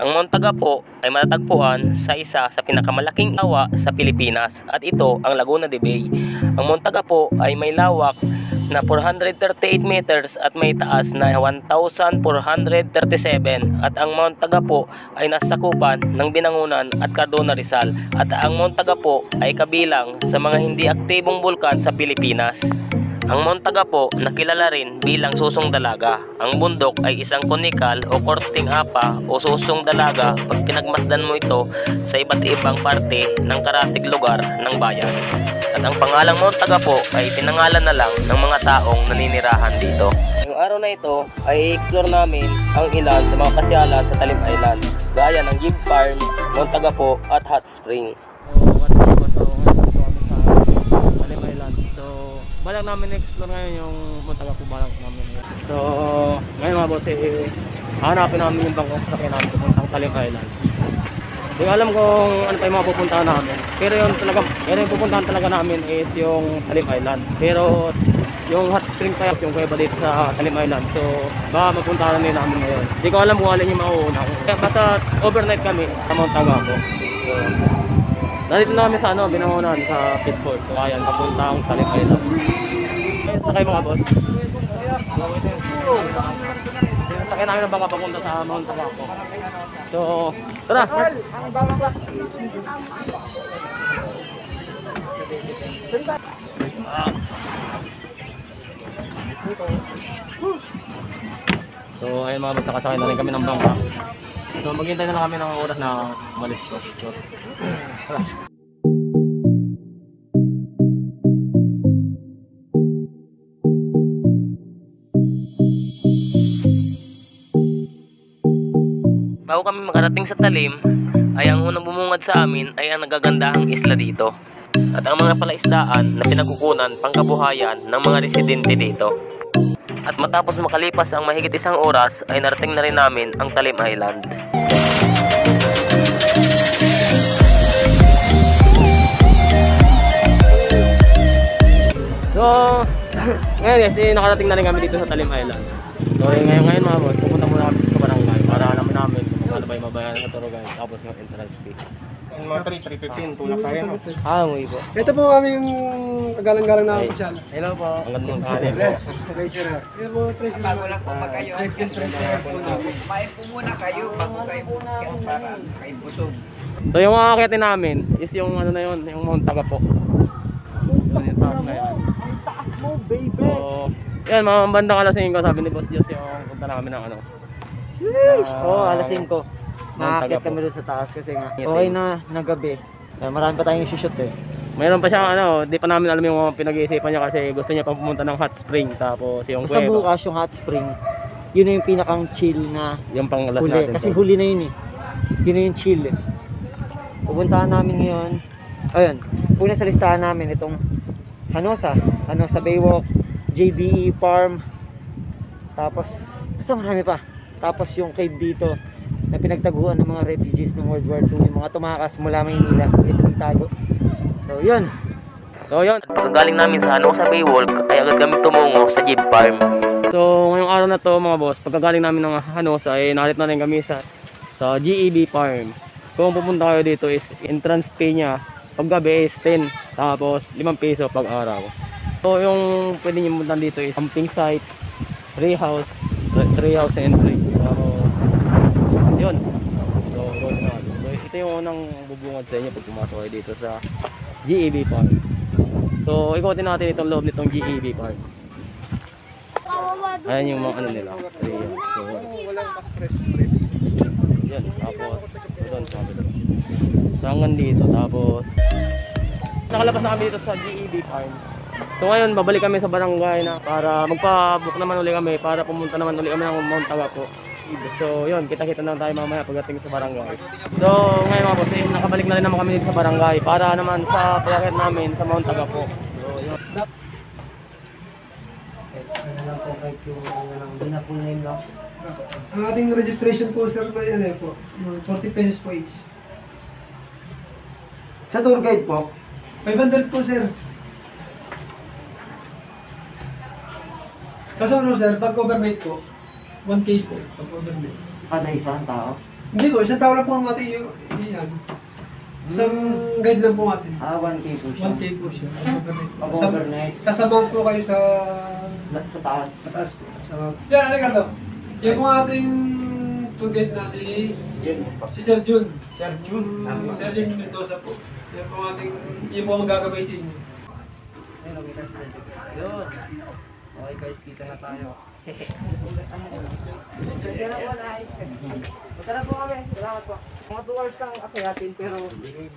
Ang Mount Tagapo ay matatagpuan sa isa sa pinakamalaking awa sa Pilipinas at ito ang Laguna de Bay. Ang Mount Tagapo ay may lawak na 438 meters at may taas na 1,437 at ang Mount Tagapo ay nasakupan ng Binangonan at Cardona Rizal at ang Mount Tagapo ay kabilang sa mga hindi aktibong bulkan sa Pilipinas. Ang Mount Tagapo nakilala rin bilang susong dalaga. Ang bundok ay isang konikal o korting apa o susong dalaga pag pinagmasdan mo ito sa iba't ibang parte ng karatig lugar ng bayan. At ang pangalang Mount Tagapo ay pinangalan na lang ng mga taong naninirahan dito. Ngayong araw na ito ay i-explore namin ang ilan sa mga pasyalan sa Talim Island, gaya ng Gibb Farm, Mount Tagapo at Hot Spring. Balak namin i-explore ngayon yung Mount Tagapo, balak namin ngayon. So, ngayon mga boss, hanapin namin yung bangkong sasakyan namin pupuntang Talim Island. Hindi ko alam kung ano pa yung mga pupuntahan namin. Pero yung pupuntahan talaga namin is yung Talim Island. Pero yung Hot Spring pa yung kuweba dito sa Talim Island. So, baka mapuntahan din namin ngayon. Hindi ko alam kung alin yung mauuna. Basta overnight kami sa Mount Tagapo. So, dito na kami sa Binangonan sa Pitford. So ayan, papuntang Talim Island. Ayun, sakay mga boss. Sakay namin ng bangka papunta sa Mount Tagapo. So, tara! So ayun mga boss, nakasakay na rin kami ng bangka. So maghintay na lang kami ng oras na umalis ko. So, tara. Bago kami makarating sa Talim, ay ang unang bumungad sa amin ay ang nagagandahang isla dito. At ang mga palaisdaan na pinagkukunan pangkabuhayan ng mga residente dito. At matapos makalipas ang mahigit isang oras ay narating na rin namin ang Talim Island. So, ngayon guys, nakarating na rin kami dito sa Talim Island. So ngayon mga boss, pupunta muna kami sa barangay para alamin namin kung ano ba yung mabayaran sa turo guys, tapos yung entrance fee. Yung mga 315, tulak tayo no? Umuwi po. Ito po kami yung kagalang-galang na official. Hello po. Ang ganda ng kanya po. Ito po, treasure. Bago lang po mag-ayo. Second treasure po namin. Kumain po muna kayo bago kayo bukyan para kayo busog. So yung mga akitin namin is yung ano na yun, yung Mount Tagapo. Yun yung taas na yan. Ang taas mo, baby! So, yan, mga bandang alas 5 sabi ni Boss Diyos yung punta namin ng ano. Oo, alas 5. Nakakit kami doon sa taas kasi nga okay na gabi. Marami pa tayong shoot eh. Mayroon pa siyang ano, di pa namin alam yung mga pinag-iisipan niya kasi gusto niya pa pumunta ng Hot Spring tapos yung Basta bukas yung Hot Spring, yun na yung pinakang chill na yung pang alas huli. natin. Kasi huli na yun eh. Yun na yung chill eh. Pupuntahan namin ngayon. Ayun, una sa listahan namin itong Hanosa Baywalk, JBE Farm. Tapos, basta marami pa. Tapos yung cave dito na pinagtaguan ng mga refugees ng World War II, yung mga tumakas mula Maynila, ito ng tago. So yun. At pagkagaling namin sa Hanosa Baywalk ay agad kami tumungo sa Gibb Farm. So ngayong araw na to mga boss, pagkagaling namin ng Hanosa ay nalit na rin kami sa GEB Farm. Kung pupunta kayo dito is entrance fee niya pag gabi is 10, tapos 5 piso pag araw. So yung pwede nyo punta dito is camping site, tree house entry. Yun. So ito yung unang bubungad sa inyo pag pumasok kayo dito sa GEB Farm. So ikotin natin itong loob nitong GEB Farm. Ayan yung mga ano nila. So Walang pa-stress. yan, tapos doon sabi doon. So hanggang dito, tapos nakalabas na kami dito sa GEB Farm. So ngayon babalik kami sa barangay na para magpa-book naman uli kami para pumunta naman uli kami ng Mount Tagapo. So yun, kita-kita na tayo mamaya pagdating sa barangay. So ngayon mga boss, nakabalik na rin naman kami dito sa barangay para naman sa pag-akit namin sa Mount Tagapo. So yun. Ang ating registration po sir may ano po, 40 pesos po each. Sa tour guide po, 500 po sir. Kaso ano sir, pag overnight po, 1K po pag overnight. kada isang tao. Hindi po, isang tao lang po ang ating yan. Isang guide lang po atin. 1K po siya. 1K po siya. Pag-overnight. Sasamahan po kayo sa Sa taas. taas po. Sasamahan. Sir, ano ka to? Yan po ang ating tour guide na si Sir Jun. Sir Jun. Sir Jun Mendoza po. Yan po ang ating, yan po ang magagabay sa inyo. Yun. Okay guys, kita na tayo. Masarap po kami. Salamat po. Mga 2 hours lang akyatin pero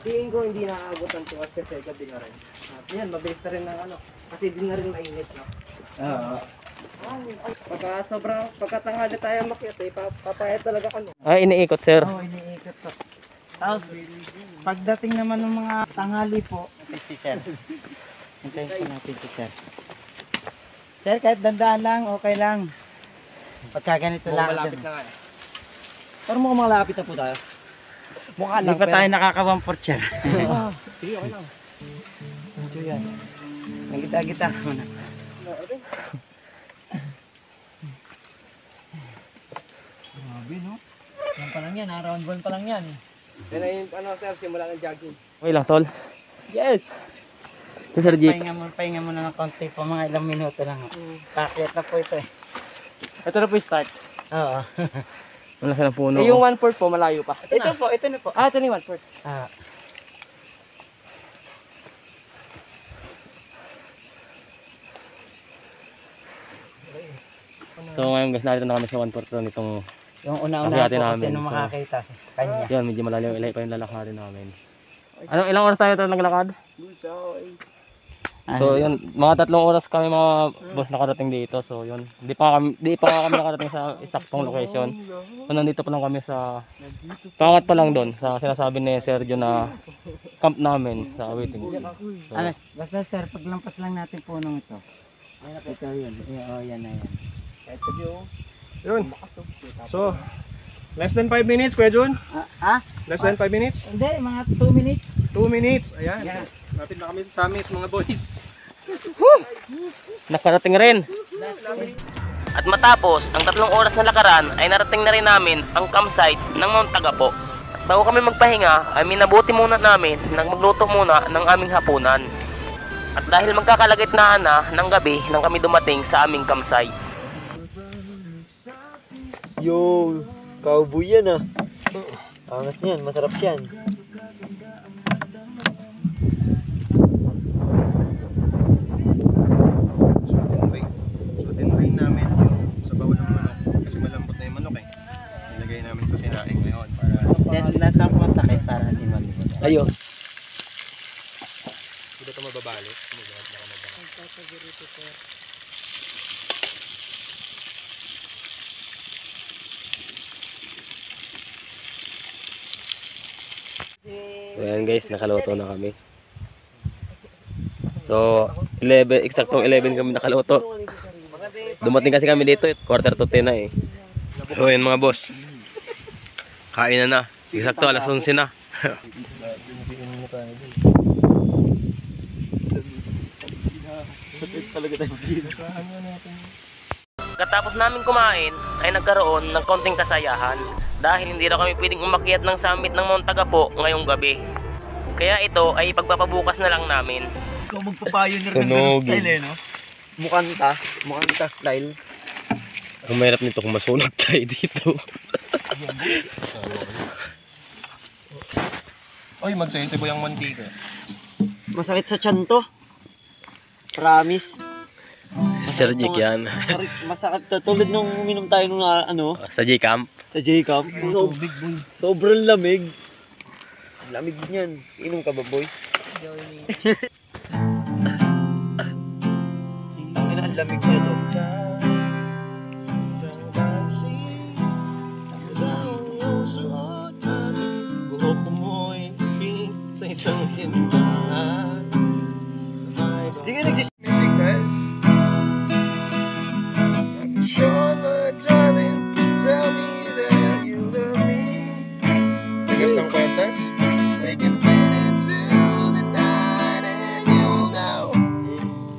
tingin ko hindi naaabot ng 2 hours kasi gabi na rin. At yan, mabilis na rin ng ano. Kasi di na rin mainit, no? Oo. Pagkatanghali tayo makyat eh, papayat talaga kami. Ay, iniikot, sir. Oo, iniikot ko. Tapos, pagdating naman ng mga tanghali po, si Sir. Hintayin po natin si Sir. Sir, kahit dandaan lang, okay lang. Pagka ganito lang. Malapit na nga eh. Pero mukhang malapit na po tayo. Mukha Hindi pa tayo nakaka-1/4 sir. Sige, okay lang. Ito yan. Nagita-gita muna. Grabe no? Yan pa lang yan, round ball pa lang yan. Yan na yung ano sir, simula ng jogging. Okay lang, tol. Yes! Si Sir Jeep. Pahinga muna ng konti po, mga ilang minuto lang. Pakyat na po ito eh. Ito na po yung start. Oo. Wala sa ng puno. Eh, yung 1/4 po, malayo pa. Ito na po. Ah, ito na yung 1/4. Ah. So ngayon guys, narito na kami sa 1/4 nitong Yung una-una Pakyati po namin. kasi nung makakita sa kanya. yun, medyo malalim ilay pa yung lalakarin namin. Ano, ilang oras tayo ito naglakad? So yun, mga 3 oras kami mga boss nakarating dito. So yun, di pa nga kami nakarating sa isaktong location. So nandito pa lang kami sa pangat pa lang doon sa sinasabi ni Sergio na camp namin sa waiting. So, Ano, basta sir, paglampas lang natin punong ito. Ito yun. Oo, yan na yan. Yun. So, less than 5 minutes, Kuya Jun. Less than 5 minutes. Hindi, mga 2 minutes. 2 minutes. Ayan. Yeah. Lapit na kami sa summit, mga boys. nakarating rin. At matapos ang 3 oras na lakaran ay narating na rin namin ang campsite ng Mount Tagapo. At bago kami magpahinga ay minabuti muna namin nang magluto muna ng aming hapunan. At dahil magkakalagitnaan na ng gabi nang kami dumating sa aming campsite. Yo, cowboy yan ah. Angas niyan, masarap siyan. So, tinrain namin yung sabaw ng manok. Kasi malambot na yung manok eh. Nilagay namin sa sinaing ngayon para Nasa ako masakit para hindi malibot. Ayun. hindi ito mababali. So ayan guys, nakaluto na kami. So 11, eksaktong 11 kami nakaluto. Dumating kasi kami dito, 9:45 na eh. So ayan mga boss. Kain na. Eksakto alas 11 na. Katapos namin kumain ay nagkaroon ng konting kasayahan dahil hindi na kami pwedeng umakyat ng summit ng Mount Tagapo ngayong gabi. Kaya ito ay pagpapabukas na lang namin. Ikaw magpa-pioneer Sunog. style eh, no? Mukanta style. Ang mahirap nito kung masunog tayo dito. Oy, magsaysibo yung mantika. Masakit sa tiyan to. Promise. Sir Jake yan. Masakit to. Tulad nung uminom tayo nung ano, Sa J-Camp. sa J-Camp. Sobrang lamig. Lamig niyan. Inom ka ba, boy? Ang lamig niya to. Buhok mo'y pink sa isang tindahan. Di ka nag-just... Music na Sean, my darling, tell me that you love me. Tigas ng kwentas. We can fit into the night and you'll know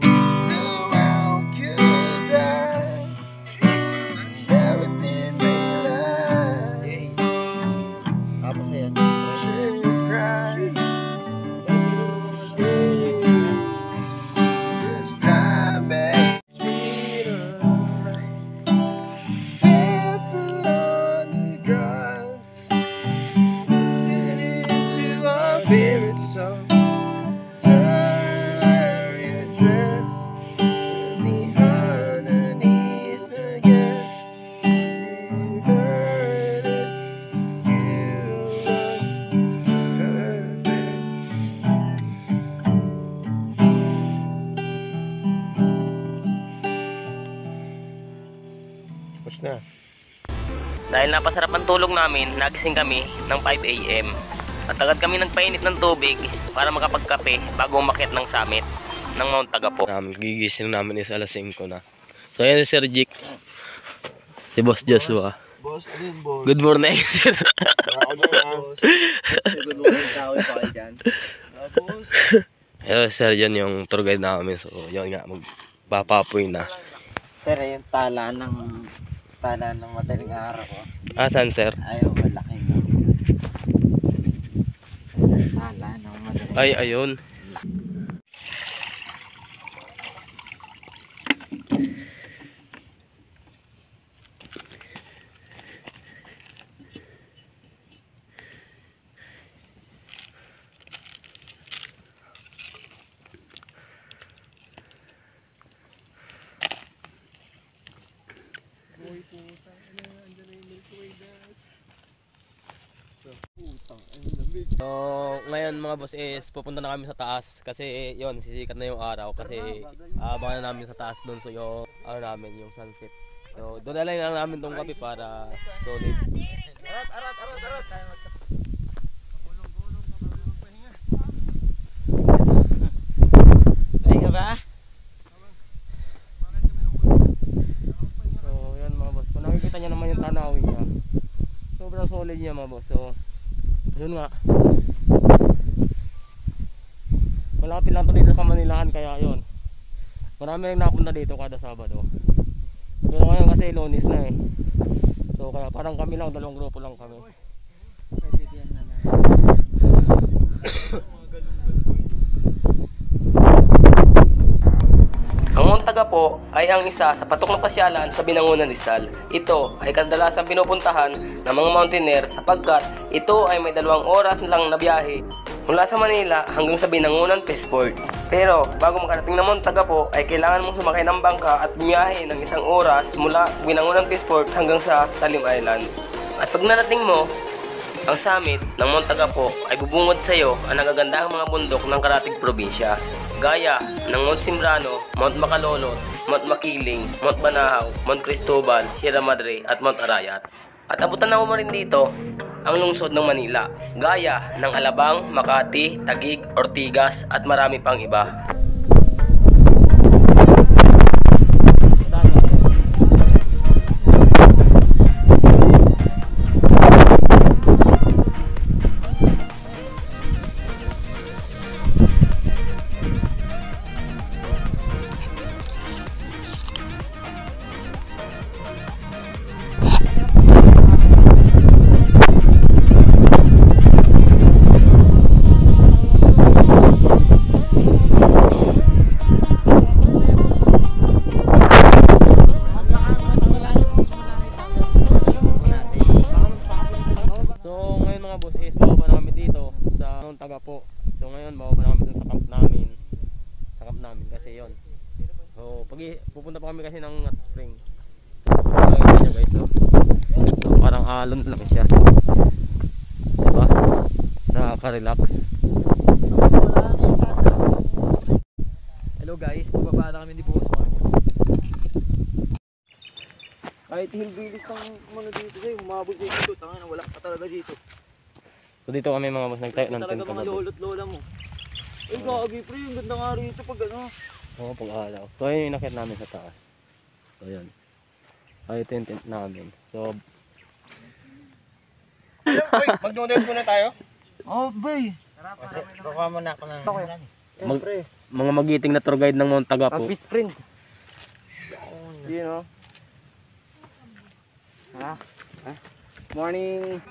the world could die. Tapos na. Dahil napasarap ang tulog namin, nagising kami ng 5 AM. At agad kami nagpainit ng tubig para makapagkape bago umakyat ng summit ng Mount Tagapo. Gigising namin is alas 5 na. So ayan si Sir Jik. Si Boss Joshua. Boss, ano yun, boss? Good morning, sir. Ako dyan, boss. Good morning, tao pa kayo dyan. Boss. Ayun, sir, yan yung tour guide namin. So, yun nga, magpapapoy na. Sir, yung tala ng madaling araw ko. Asan, sir? Ayaw, malaki na. Tala ng madaling Ay, ayun. So, ngayon mga boss is pupunta na kami sa taas kasi yon sisikat na yung araw kasi abangan na namin sa taas doon so yung ano namin yung sunset. So, doon na lang namin tong kape para solid. Ay ka ba? So, yan mga boss. Kung nakikita nyo naman yung tanawin niya. Sobrang solid niya mga boss. So, yun nga. Malapit lang to dito sa Manilahan kaya yun. Marami rin napunta dito kada Sabado. Pero ngayon kasi Lunes na eh. So kaya parang kami lang, dalawang grupo lang kami. Ang Mount Tagapo ay ang isa sa patok na pasyalan sa Binangonan Rizal. Ito ay kadalasang pinupuntahan ng mga mountaineer sapagkat ito ay may 2 oras lang na biyahe mula sa Manila hanggang sa Binangonan Peaceport. Pero bago makarating ng Mount Tagapo ay kailangan mong sumakay ng bangka at bumiyahe ng 1 oras mula Binangonan Peaceport hanggang sa Talim Island. At pag narating mo ang summit ng Mount Tagapo ay bubungod sa iyo ang nagagandahang mga bundok ng Karatig probinsya. Gaya ng Mount Simbrano, Mount Makalolot, Mount Makiling, Mount Banahaw, Mount Cristobal, Sierra Madre at Mount Arayat. At abutan na mo rin dito ang lungsod ng Manila, gaya ng Alabang, Makati, Taguig, Ortigas at marami pang iba. Tagapo. So ngayon bababa na kami dun sa camp namin. Sa camp namin kasi yon. So pupunta pa kami kasi ng hot spring. So guys, so, parang alon lang siya. Diba? Nakaka-relax. Hello guys, bababa na kami ni Boss Mark. Kahit hilbilis ang ano dito sa'yo, umabot sa dito, tanga na wala ka talaga dito. So dito kami mga boss nagtayo ng tent talaga mga lolo't lola mo. Eh gagi pre, yung ganda nga rito pag ano. Oo, pag araw. So ayun yung inakit namin sa taas. So yun. Ay ito yung tent namin. So Uy, mag-noodles muna tayo. Oh bay! Baka mo na ako ng mga magiting na tour guide ng Mount Tagapo. pag sprint. You know. Ha? Morning.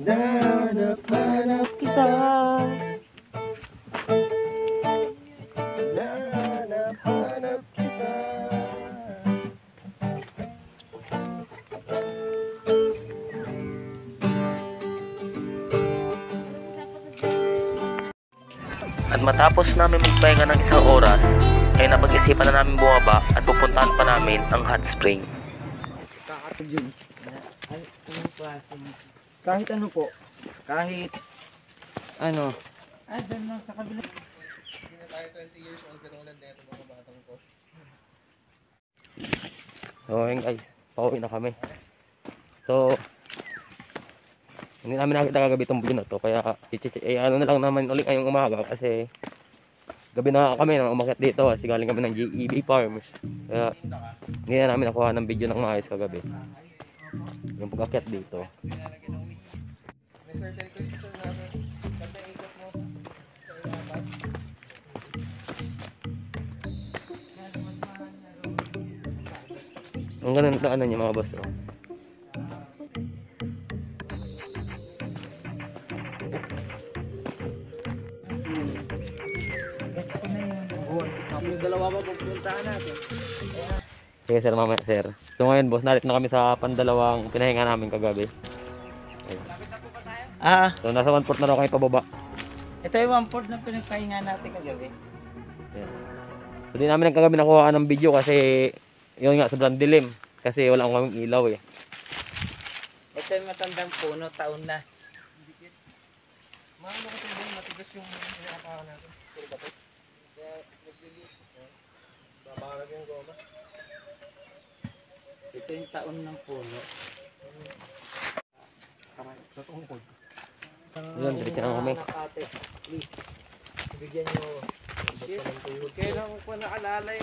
Hanap kita. Hanap kita. At matapos namin magpahinga ng 1 oras, ay napag-isipan na namin bumaba at pupuntahan pa namin ang hot spring. Kakatog yun. Kahit ano po. Kahit ano. Hindi na tayo 20 years old katulad nito mga batang ko. So ayun guys, pauwi na kami. So hindi namin nakita kagabi itong video na to, kaya ano na lang naman ulit ngayong umaga kasi gabi na kami nang umakyat dito kasi galing kami ng GEB Farms. Kaya hindi na namin nakuha ng video ng maayos kagabi. Yung pag-akyat dito. May certain question namin. Pag naikot mo sa ilapat. Ang ganun na ano niya mga boss. Oh. Tapos dalawa pa pupuntahan natin. Sige sir, mamaya sir. So ngayon boss, nalit na kami sa pandalawang pinahinga namin kagabi. So nasa 1/4 na raw kami pababa. Ito yung 1/4 na pinagpahinga natin kagabi. So di namin kagabi nakuha ng video kasi yun nga sobrang dilim. Kasi wala akong kaming ilaw eh. Ito yung matandang puno, taon na. Mahalo kasi yun, matigas yung pinakapahan natin. Puro bato. Kaya nag-release. Babarag yung goma. Ito yung taon ng puno. Sa tungkod. Yun, diretso na kami. Ate, please. Bigyan nyo. Kailan ko pa naalalay.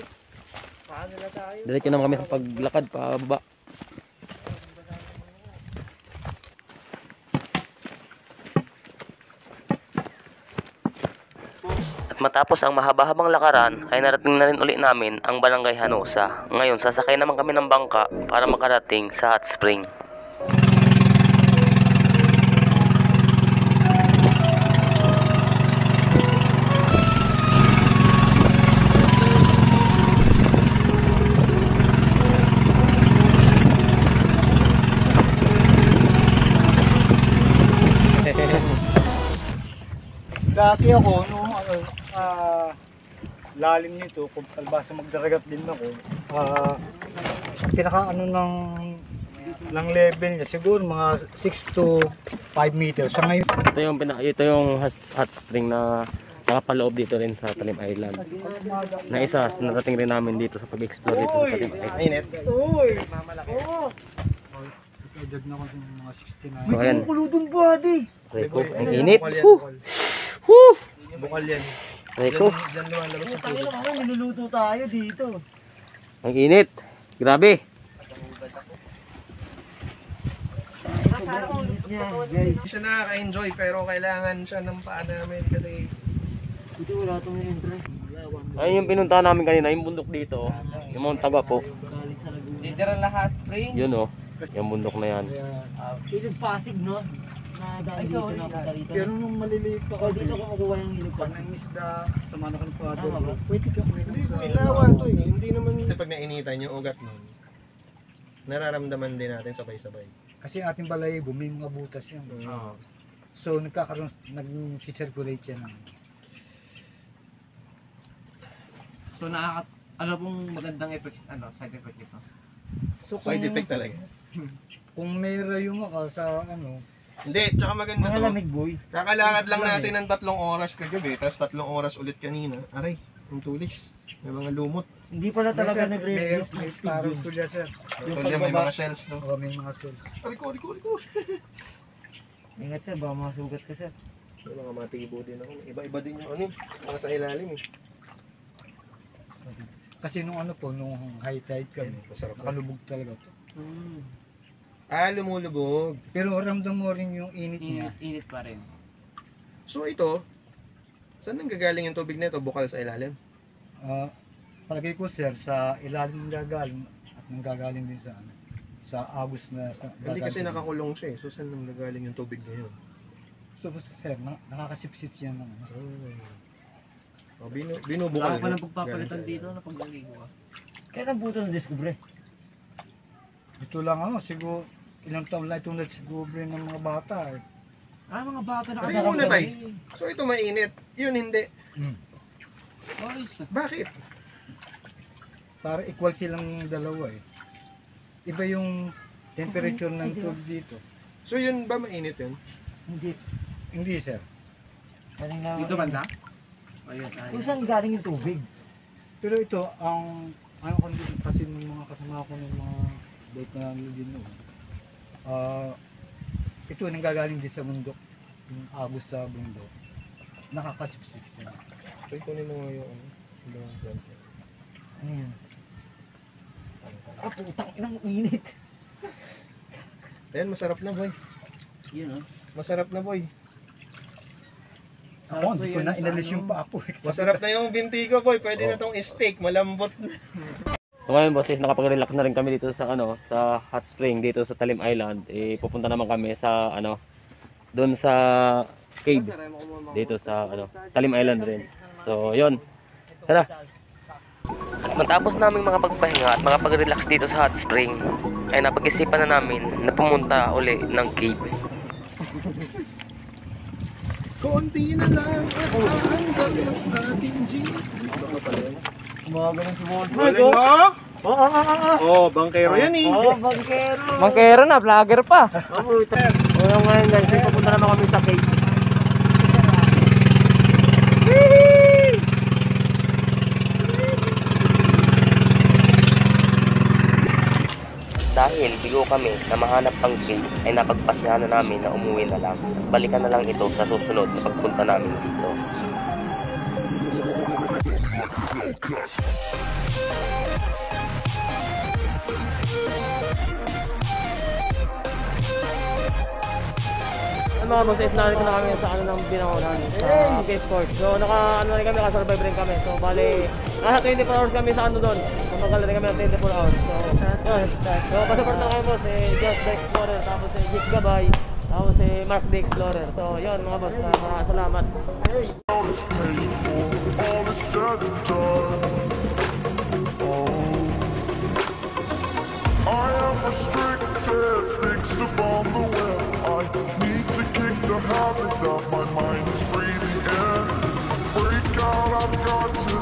Paano na tayo? Diretso naman kami sa paglakad pababa. At matapos ang mahaba-habang lakaran ay narating na rin uli namin ang Barangay Hanosa. Ngayon sasakay naman kami ng bangka para makarating sa hot spring. Dati ako, no, lalim nito, kung albasa magdaragat din ako, pinaka ng level niya, siguro mga 6 to 5 meters. Sa ngayon, Ito yung hot spring na nakapaloob dito rin sa Talim Island. Na isa, narating rin namin dito sa pag-explore dito sa Talim Island. Mainit. uy! Mamalaki. Oh! Edad na ako ng mga 69. So ayan, Kuludong body! Reko, ang init. Bukal yan, Huh! bukal. Huh! Bukal yan. Reko, Diyan lumalabas sa Tayo tubig. naman, niluluto tayo dito. ang init. Grabe. Sobrang init niya, guys. Hindi siya nakaka-enjoy pero kailangan siya ng paa namin kasi Dito wala itong entrance. Ayun yung pinuntahan namin kanina, yung bundok dito. Yung Mount Tagapo. Galing sa Laguna. Dito rin lahat spring. Yun oh. Yung bundok na yan. Ito yung Pasig, no? Na dahil dito na punta rito. Pero nung maliliit pa ako, dito ko makuha yung ilog. Pag nang-isda, sama na ka ng father. Pwede ka hindi sa... may lawa to eh. Hindi naman kasi pag nainitan yung ugat nun, nararamdaman din natin sabay-sabay. Kasi ating balayibo, may mga butas yan. So nagkakaroon, nag-circulate yan. So ano pong magandang effects, side effect nito? So Side effect talaga. Kung may rayong ka sa Hindi, tsaka maganda mga to. lamig boy. Kakalakad lang natin ng 3 oras kagabi, tapos 3 oras ulit kanina. Aray, yung tulis. May mga lumot. Hindi pala talaga May nagre-release ng may parang tulya sir. Tulad may mga shells, no? Oo, may mga cells. Riko. Ingat sir, baka masugat ka sir. May mga matibo din ako. Iba-iba din yung ano, mga sa ilalim eh. Kasi nung nung high tide kami, Masarap na. nakalubog talaga to. Lumulubog. Pero ramdam mo rin yung init niya. Init pa rin. So ito, saan nanggagaling yung tubig nito? Bukal sa ilalim? Palagay ko sir, sa ilalim ng gagaling at nanggagaling din sa agos na sa Hindi kasi dagat. nakakulong siya eh. So saan nanggagaling yung tubig ngayon? So basta sir, nakakasipsip siya ng Oh, binubukal. Wala pa niya. nang pagpapalitan Galing sa dito ilalim. na paglaligo ka. Kailan po ito na-discover? Ito lang siguro ilang taon lang itong na-discover ng mga bata eh. Mga bata na Ay, una tayo. So ito mainit, yun hindi. Ayos. Bakit? Para equal silang dalawa eh. Iba yung temperature ng tubig dito. So yun ba mainit yun? Hindi sir. Dito banda? Kung saan galing yung tubig? Pero ito, ang kasi ng mga kasama ko ng mga boat na din noon. Ito nanggagaling din sa bundok, yung agos sa bundok. Nakakasipsip siya. So kunin mo nga yung Ano yan? Putang inang init. Ayan, masarap na boy. Yun Masarap na boy. Ako, hindi ko na inalis yung pa ako. Masarap na yung binti ko boy. Pwede na tong steak, malambot na. So ngayon boss, nakapag-relax na rin kami dito sa sa hot spring dito sa Talim Island. Pupunta naman kami sa doon sa cave dito sa Talim Island rin. So yun. Tara. Matapos naming mga pagpahinga at mga pag-relax dito sa hot spring, ay napag-isipan na namin na pumunta uli ng cave. Konti na lang at hanggang ng ating jeep. Umaga ng sumod. Galing mo? Oh, bangkero yan eh. Bangkero. Mangkero na, vlogger pa. Wala ngayon guys, pupunta naman kami sa cave. Dahil bigo kami na mahanap ang cave, ay napagpasyahan na namin na umuwi na lang. Balikan na lang ito sa susunod na pagpunta namin dito. Mga boss, narito na kami sa ng binangonan sa cave court. So naka rin kami, naka-survive rin kami. So bali, nasa 24 hours kami sa doon. So magkala rin kami ng 24 hours. So yun. So pasuport na kayo boss, Just the Explorer, tapos Gis Gabay, tapos Mark the Explorer. So yun mga boss, maraming salamat. All is painful, all is said and done. Oh, I am restricted, fixed upon the web. I need to kick the habit that my mind is breathing in. Break out, I've got to